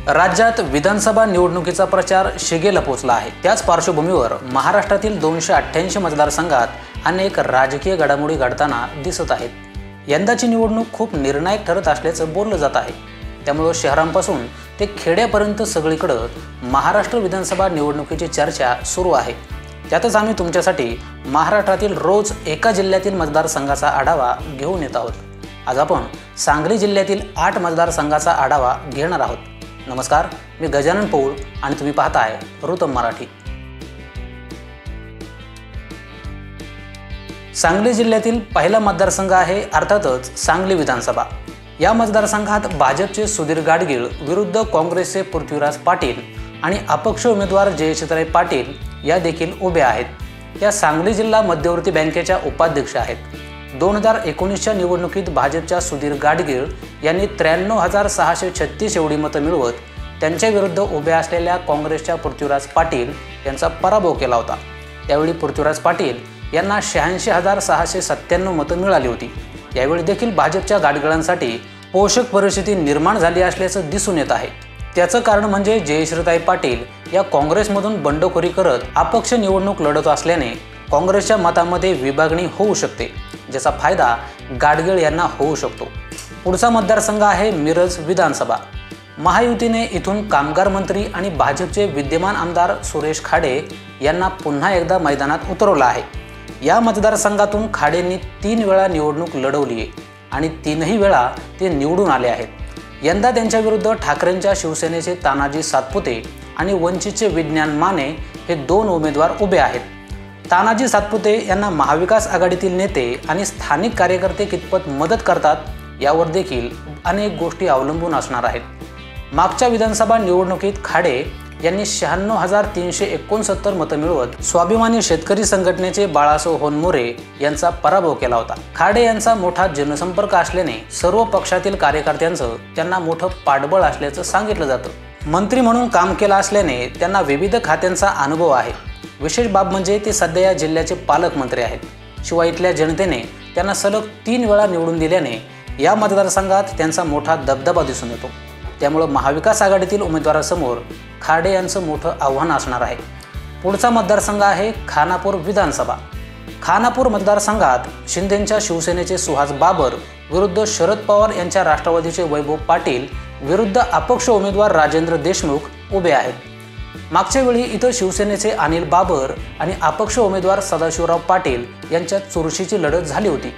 राज्यात विधानसभा निवडणुकीचा प्रचार शिगेला पोहोचला आहे। त्याच पार्श्वभूमीवर महाराष्ट्रातील 288 मतदारसंघात अनेक राजकीय घडामोडी घडताना दिसत आहेत। यंदाची निवडणूक खूप निर्णायक ठरत असल्याचं बोललं जात आहे। त्यामुळे शहरांपासून ते खेड्यापर्यंत सगळीकडे महाराष्ट्र विधानसभा निवडणुकीची चर्चा सुरू आहे। त्यातच आम्ही तुमच्यासाठी महाराष्ट्रातील रोज एका जिल्ह्यातील मतदारसंघाचा आढावा घेऊन येत आहोत। आज आपण सांगली जिल्ह्यातील 8 मतदारसंघाचा आढावा घेणार आहोत। नमस्कार, मी गजानन पौळ आणि तुम्ही पाहताय ऋतम मराठी। सांगली जिल्ह्यातील पहिला मतदारसंघ आहे अर्थातच सांगली विधानसभा। या मतदारसंघात भाजपचे सुधीर गाडगीळ विरुद्ध काँग्रेसचे पृथ्वीराज पाटील आणि अपक्ष उमेदवार जयश्रीताई पाटील या देखील उभे आहेत। त्या सांगली जिल्हा मध्यवर्ती बँकेच्या उपाध्यक्ष आहेत। 2019च्या निवडणुकीत भाजपच्या सुधीर गाडगीळ यांनी 93,636 एवढी मतं मिळवत त्यांच्या विरुद्ध उभ्या असलेल्या काँग्रेसच्या पृथ्वीराज पाटील यांचा पराभव केला होता। त्यावेळी पृथ्वीराज पाटील यांना 86,697 मतं मिळाली होती। यावेळी देखील भाजपच्या गाडगिळांसाठी पोषक परिस्थिती निर्माण झाली असल्याचं दिसून येत आहे। त्याचं कारण म्हणजे जयश्रीताई पाटील या काँग्रेसमधून बंडखोरी करत अपक्ष निवडणूक लढत असल्याने काँग्रेसच्या मतामध्ये विभागणी होऊ शकते, ज्याचा फायदा गाडगीळ यांना होऊ शकतो। पुढचा मतदारसंघ आहे मिरज विधानसभा। महायुतीने इथून कामगार मंत्री आणि भाजपचे विद्यमान आमदार सुरेश खाडे यांना पुन्हा एकदा मैदानात उतरवलं आहे। या मतदारसंघातून खाडेंनी 3 वेळा निवडणूक लढवली आहे आणि 3ही वेळा ते निवडून आले आहेत। यंदा त्यांच्या विरुद्ध ठाकरेंच्या शिवसेनेचे तानाजी सातपुते आणि वंचितचे विज्ञान माने हे 2 उमेदवार उभे आहेत। तानाजी सातपुते यांना महाविकास आघाडीतील नेते आणि स्थानिक कार्यकर्ते कितपत मदत करतात यावर देखील अनेक गोष्टी अवलंबून असणार आहेत। मागच्या विधानसभा निवडणुकीत खाडे यांनी 96,369 मतं मिळवत स्वाभिमानी शेतकरी संघटनेचे बाळासाहेब होनमोरे यांचा पराभव केला होता। खाडे यांचा मोठा जनसंपर्क असल्याने सर्व पक्षातील कार्यकर्त्यांचं त्यांना मोठं पाठबळ असल्याचं सांगितलं जातं। मंत्री म्हणून काम केलं असल्याने त्यांना विविध खात्यांचा अनुभव आहे। विशेष बाब म्हणजे ते सध्या या जिल्ह्याचे पालकमंत्री आहेत। शिवाय इथल्या जनतेने त्यांना सलग 3 वेळा निवडून दिल्याने या मतदारसंघात त्यांचा मोठा दबदबा दिसून येतो। त्यामुळे महाविकास आघाडीतील उमेदवारासमोर खाडे यांचं मोठं आव्हान असणार आहे। पुढचा मतदारसंघ आहे खानापूर विधानसभा। खानापूर मतदारसंघात शिंदेंच्या शिवसेनेचे सुहास बाबर विरुद्ध शरद पवार यांच्या राष्ट्रवादीचे वैभव पाटील विरुद्ध अपक्ष उमेदवार राजेंद्र देशमुख उभे आहेत। मागच्या वेळी इथं शिवसेनेचे अनिल बाबर आणि अपक्ष उमेदवार सदाशिवराव पाटील यांच्यात चुरशीची लढत झाली होती,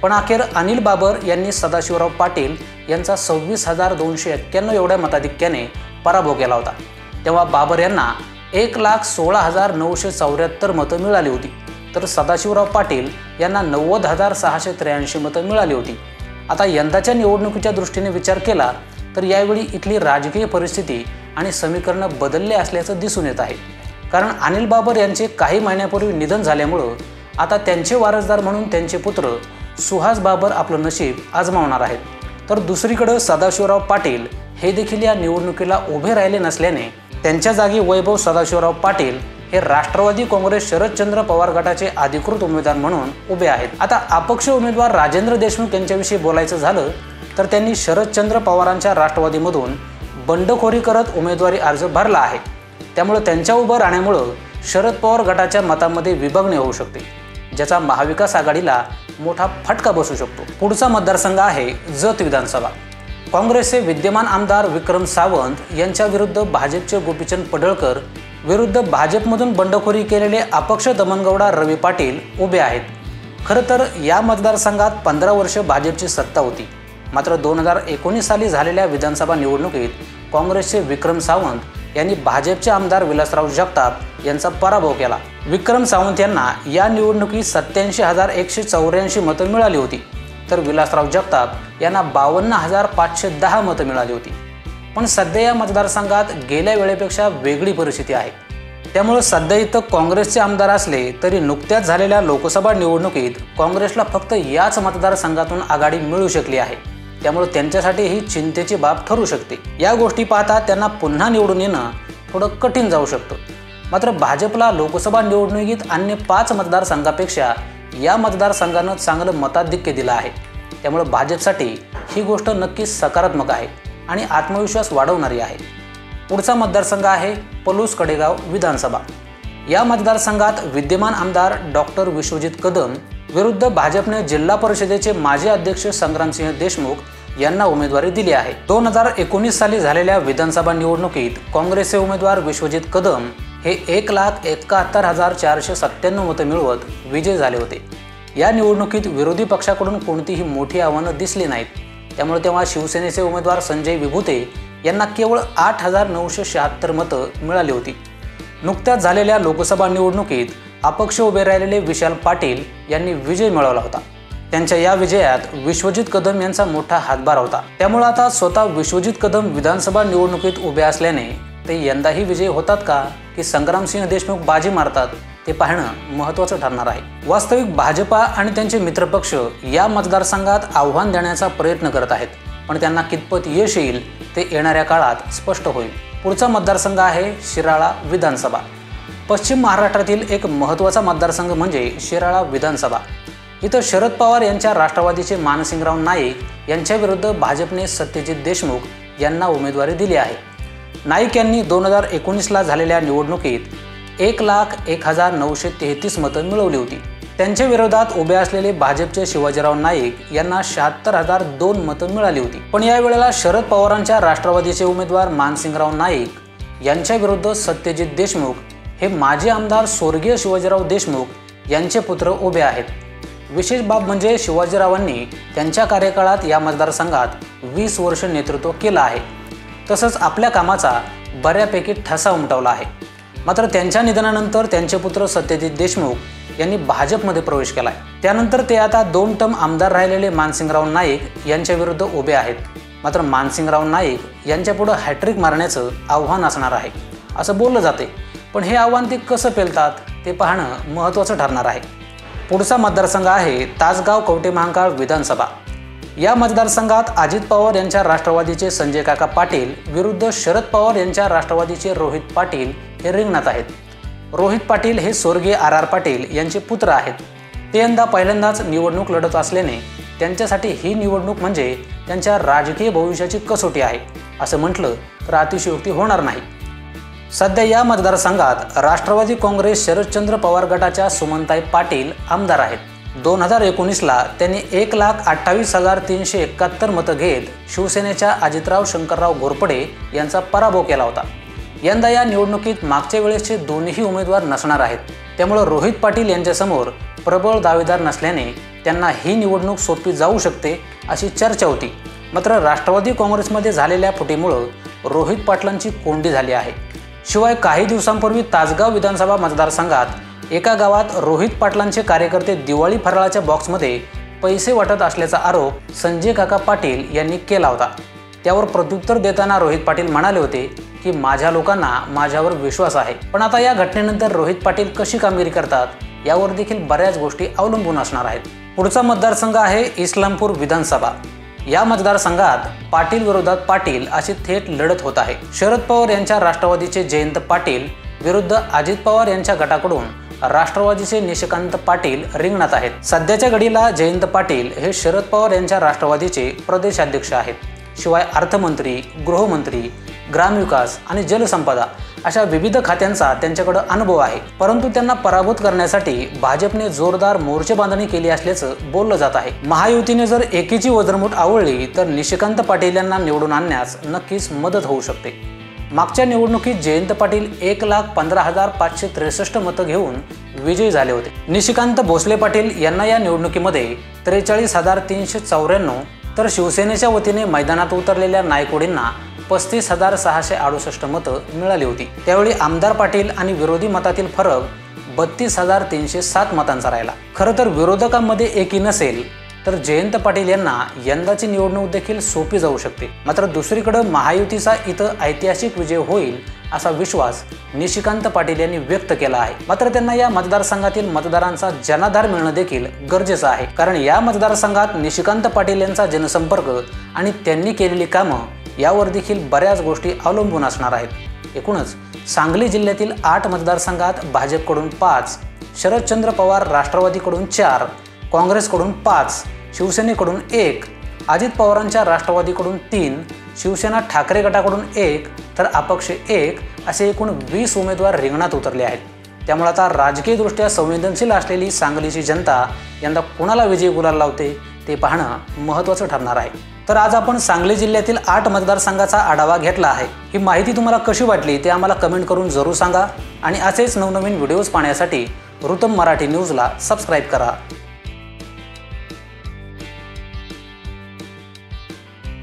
पण अखेर अनिल बाबर यांनी सदाशिवराव पाटील यांचा 26,291 एवढ्या मताधिक्याने पराभव केला होता। तेव्हा बाबर यांना 1,16,974 मतं मिळाली होती, तर सदाशिवराव पाटील यांना 90,683 मतं मिळाली होती। आता यंदाच्या निवडणुकीच्या दृष्टीने विचार केला तर यावेळी इथली राजकीय परिस्थिती आणि समीकरण बदलले असल्याचं दिसून येत आहे। कारण अनिल बाबर यांचे काही महिन्यापूर्वी निधन झाल्यामुळं आता त्यांचे वारसदार म्हणून त्यांचे पुत्र सुहास बाबर आपलं नशीब आजमावणार आहेत। तर दुसरीकडे सदाशिवराव पाटील हे देखील या निवडणुकीला उभे राहिले नसल्याने त्यांच्या जागी वैभव सदाशिवराव पाटील हे राष्ट्रवादी काँग्रेस शरदचंद्र पवार गटाचे अधिकृत उमेदवार म्हणून उभे आहेत। आता अपक्ष उमेदवार राजेंद्र देशमुख यांच्याविषयी बोलायचं झालं तर त्यांनी शरदचंद्र पवारांच्या राष्ट्रवादीमधून बंडखोरी करत उमेदवारी अर्ज भरला आहे। त्यामुळे त्यांच्या उभं राहण्यामुळं शरद पवार गटाच्या मतांमध्ये विभागणी होऊ शकते, ज्याचा महाविकास आघाडीला मोठा फटका बसू शकतो। पुढचा मतदारसंघ आहे जत विधानसभा। काँग्रेसचे विद्यमान आमदार विक्रम सावंत यांच्या विरुद्ध भाजपचे गोपीचंद पडळकर विरुद्ध भाजपमधून बंडखोरी केलेले अपक्ष दमनगौडा रवी पाटील उभे आहेत। खरं तर या मतदारसंघात 15 वर्ष भाजपची सत्ता होती, मात्र 2019 साली झालेल्या विधानसभा निवडणुकीत काँग्रेसचे विक्रम सावंत यांनी भाजपचे आमदार विलासराव जगताप यांचा पराभव केला। विक्रम सावंत यांना या निवडणुकीत 87,184 मतं मिळाली होती, तर विलासराव जगताप यांना 52,510 मतं मिळाली होती। पण सध्या या मतदारसंघात गेल्या वेळेपेक्षा वेगळी परिस्थिती आहे। त्यामुळे सध्या इथं काँग्रेसचे आमदार असले तरी नुकत्याच झालेल्या लोकसभा निवडणुकीत काँग्रेसला फक्त याच मतदारसंघातून आघाडी मिळू शकली आहे। त्यामुळे त्यांच्यासाठी ही चिंतेची बाब ठरू शकते। या गोष्टी पाहता त्यांना पुन्हा निवडून येणं थोडं कठीण जाऊ शकतं। मात्र भाजपला लोकसभा निवडणुकीत अन्य 5 मतदारसंघापेक्षा या मतदारसंघानं चांगलं मताधिक्य दिलं आहे। त्यामुळे भाजपसाठी ही गोष्ट नक्कीच सकारात्मक आहे आणि आत्मविश्वास वाढवणारी आहे। पुढचा मतदारसंघ आहे पलूस कडेगाव विधानसभा। या मतदारसंघात विद्यमान आमदार डॉक्टर विश्वजित कदम विरुद्ध भाजपने जिल्हा परिषदेचे माजी अध्यक्ष संग्रामसिंह देशमुख यांना उमेदवारी दिली आहे। 2019 साली झालेल्या विधानसभा निवडणुकीत काँग्रेसचे उमेदवार विश्वजित कदम हे 1,71,497 मतं मिळवत विजयी झाले होते। या निवडणुकीत विरोधी पक्षाकडून कोणतीही मोठी आव्हानं दिसली नाहीत, त्यामुळे तेव्हा शिवसेनेचे उमेदवार संजय विभूते यांना केवळ 8,976 मतं मिळाली होती। नुकत्याच झालेल्या लोकसभा निवडणुकीत अपक्ष उभे राहिलेले विशाल पाटील यांनी विजय मिळवला होता। त्यांच्या या विजयात विश्वजित कदम यांचा मोठा हातभार होता। त्यामुळे आता स्वतः विश्वजित कदम विधानसभा निवडणुकीत उभे असल्याने ते यंदाही विजयी होतात का की संग्रामसिंह देशमुख बाजी मारतात ते पाहणं महत्त्वाचं ठरणार आहे। वास्तविक भाजपा आणि त्यांचे मित्रपक्ष या मतदारसंघात आव्हान देण्याचा प्रयत्न करत आहेत, पण त्यांना कितपत यश येईल ते येणाऱ्या काळात स्पष्ट होईल। पुढचा मतदारसंघ आहे शिराळा विधानसभा। पश्चिम महाराष्ट्रातील एक महत्त्वाचा मतदारसंघ म्हणजे शिराळा विधानसभा। इथं शरद पवार यांच्या राष्ट्रवादीचे मानसिंगराव नाईक यांच्या विरुद्ध भाजपने सत्यजित देशमुख यांना उमेदवारी दिली आहे। नाईक यांनी 2019ला झालेल्या निवडणुकीत 1,01,933 मतं मिळवली होती। त्यांच्या विरोधात उभे असलेले भाजपचे शिवाजीराव नाईक यांना 76,002 मतं मिळाली होती। पण यावेळेला शरद पवारांच्या राष्ट्रवादीचे उमेदवार मानसिंगराव नाईक यांच्या विरुद्ध सत्यजित देशमुख हे माजी आमदार स्वर्गीय शिवाजीराव देशमुख यांचे पुत्र उभे आहेत। विशेष बाब म्हणजे शिवाजीरावांनी त्यांच्या कार्यकाळात या मतदारसंघात 20 वर्ष नेतृत्व केलं आहे, तसंच आपल्या कामाचा बऱ्यापैकी ठसा उमटवला आहे। मात्र त्यांच्या निधनानंतर त्यांचे पुत्र सत्यजित देशमुख यांनी भाजपमध्ये प्रवेश केला आहे। त्यानंतर ते आता 2 टर्म आमदार राहिलेले मानसिंगराव नाईक यांच्या विरुद्ध उभे आहेत। मात्र मानसिंगराव नाईक यांच्यापुढे हॅट्रिक मारण्याचं आव्हान असणार आहे असं बोललं जाते, पण हे आव्हान ते कसं पेलतात ते पाहणं महत्त्वाचं ठरणार आहे। पुढचा मतदारसंघ आहे तासगाव कवठे महांकाळ विधानसभा। या मतदारसंघात अजित पवार यांच्या राष्ट्रवादीचे संजय काका पाटील विरुद्ध शरद पवार यांच्या राष्ट्रवादीचे रोहित पाटील हे रिंगणात आहेत। रोहित पाटील हे स्वर्गीय RR पाटील यांचे पुत्र आहेत। ते यंदा पहिल्यांदाच निवडणूक लढत असल्याने त्यांच्यासाठी ही निवडणूक म्हणजे त्यांच्या राजकीय भविष्याची कसोटी आहे असं म्हटलं तर अतिशयोक्ती होणार नाही। सध्या या मतदारसंघात राष्ट्रवादी काँग्रेस शरदचंद्र पवार गटाच्या सुमनताई पाटील आमदार आहेत। 2019ला त्यांनी 1,28,371 मतं घेत शिवसेनेच्या अजितराव शंकरराव घोरपडे यांचा पराभव केला होता। यंदा या निवडणुकीत मागच्या वेळेसचे दोन्ही उमेदवार नसणार आहेत, त्यामुळे रोहित पाटील यांच्यासमोर प्रबळ दावेदार नसल्याने त्यांना ही निवडणूक सोपी जाऊ शकते अशी चर्चा होती। मात्र राष्ट्रवादी काँग्रेसमध्ये झालेल्या फुटीमुळे रोहित पाटलांची कोंडी झाली आहे। शिवाय काही दिवसांपूर्वी तासगाव विधानसभा मतदारसंघात एका गावात रोहित पाटलांचे कार्यकर्ते दिवाळी फराळाच्या बॉक्समध्ये पैसे वाटत असल्याचा आरोप संजय काका पाटील यांनी केला होता। त्यावर प्रत्युत्तर देताना रोहित पाटील म्हणाले होते की माझ्या लोकांना माझ्यावर विश्वास आहे, पण आता या घटनेनंतर रोहित पाटील कशी कामगिरी करतात यावर देखील बऱ्याच गोष्टी अवलंबून असणार आहेत। पुढचा मतदारसंघ आहे इस्लामपूर विधानसभा। या मतदारसंघात पाटील विरोधात पाटील अशी थेट लढत होत आहे। शरद पवार यांच्या राष्ट्रवादीचे जयंत पाटील विरुद्ध अजित पवार यांच्या गटाकडून राष्ट्रवादीचे निशिकांत पाटील रिंगणात आहेत। सध्याच्या घडीला जयंत पाटील हे शरद पवार यांच्या राष्ट्रवादीचे प्रदेशाध्यक्ष आहेत। शिवाय अर्थमंत्री, गृहमंत्री, ग्रामविकास आणि जलसंपदा अशा विविध खात्यांचा त्यांच्याकडे अनुभव आहे। परंतु त्यांना पराभूत करण्यासाठी भाजपने जोरदार मोर्चे बांधणी केली असल्याचं बोललं जात आहे। महायुतीने जर एकीची वज्रमुठ आवळली तर निशिकांत पाटील यांना निवडून आणण्यास नक्कीच मदत होऊ शकते। मागच्या निवडणुकीत जयंत पाटील 1,15,563 मतं घेऊन विजयी झाले होते। निशिकांत भोसले पाटील यांना या निवडणुकीमध्ये 43,394 तर शिवसेनेच्या वतीने मैदानात उतरलेल्या नायकोडींना 35,668 मतं मिळाली होती। त्यावेळी आमदार पाटील आणि विरोधी मतातील फरक 32,307 मतांचा राहिला। खरं तर विरोधकांमध्ये एकी नसेल तर जयंत पाटील यांना यंदाची निवडणूक देखील सोपी जाऊ शकते। मात्र दुसरीकडे महायुतीचा इथं ऐतिहासिक विजय होईल असा विश्वास निशिकांत पाटील यांनी व्यक्त केला आहे। मात्र त्यांना या मतदारसंघातील मतदारांचा जनाधार मिळणं देखील गरजेचं आहे, कारण या मतदारसंघात निशिकांत पाटील यांचा जनसंपर्क आणि त्यांनी केलेली कामं यावर देखील बऱ्याच गोष्टी अवलंबून असणार आहेत। एकूणच सांगली जिल्ह्यातील 8 मतदारसंघात भाजपकडून 5, शरदचंद्र पवार राष्ट्रवादीकडून 4, काँग्रेसकडून 5, शिवसेनेकडून 1, अजित पवारांच्या राष्ट्रवादीकडून 3, शिवसेना ठाकरे गटाकडून 1 तर अपक्ष 1 असे एकूण 20 उमेदवार रिंगणात उतरले आहेत। त्यामुळे आता राजकीयदृष्ट्या संवेदनशील असलेली सांगलीची जनता यंदा कोणाला विजयी गुलाल लावते ते पाहणं महत्त्वाचं ठरणार आहे। तर आज आपण सांगली जिल्ह्यातील 8 मतदारसंघाचा आढावा घेतला आहे। ही माहिती तुम्हाला कशी वाटली ते आम्हाला कमेंट करून जरूर सांगा आणि असेच नवनवीन व्हिडिओज पाहण्यासाठी ऋतम मराठी न्यूजला सबस्क्राईब करा।